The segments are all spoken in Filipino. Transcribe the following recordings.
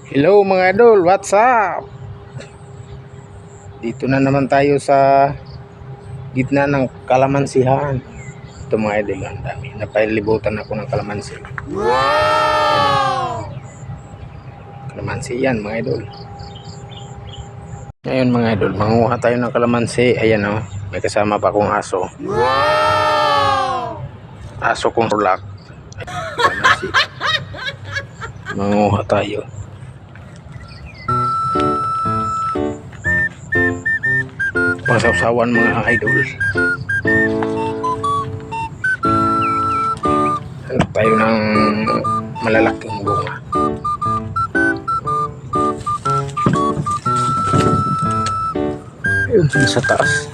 Hello mga idol, what's up? Dito na naman tayo sa gitna ng kalamansihan. Ito mga idol, ang dami. Napailibutan ako ng kalamansi. Wow! Kalamansi yan mga idol. Ngayon mga idol, manguha tayo ng kalamansi. Ayan o, may kasama pa akong aso. Wow! Aso kong rulak. Kalamansi. Manguha tayo. Pasawsawan mga idol. Hanap tayo ng malalaking bunga. Ayun, sa taas.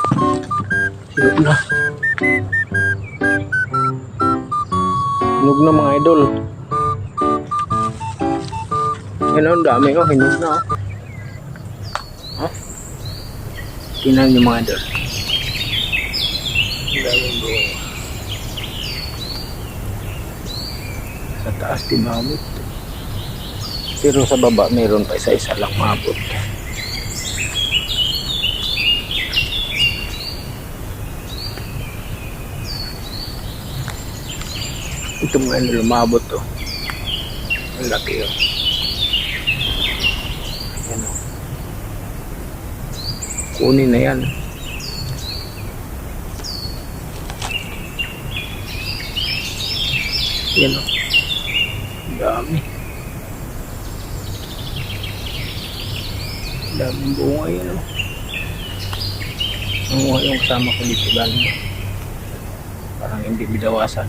Hinog na. Hinog na mga idol. Yan ang dami o, hinog na o. Tingnan nyo mga idol. Ang daming bunga. Sa taas din maabot. Pero sa baba mayroon pa isa-isa lang maabot. Ito mga idol, maabot to. Ang laki o. Ayan o. Kunin na yan. Yan o. Dami. Daming bunga yan o. Ang bunga yung kasama ko dito galing. Parang hindi bidawasan.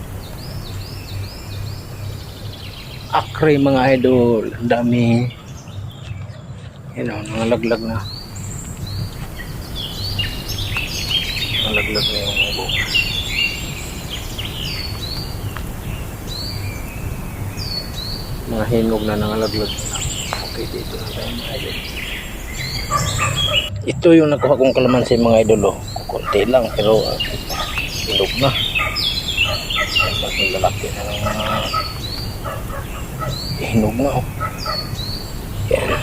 Akre mga idol. Ang dami. Yan o. Nangalaglag na. Nangalaglag na yung bunga. Mga hinog na nangalaglag na. Okay, dito na tayo mga idol. Ito yung nakuha kong kalamansi mga idol. Kukunti lang pero hinog na. Ang lalaki na ng hinog na. Yan.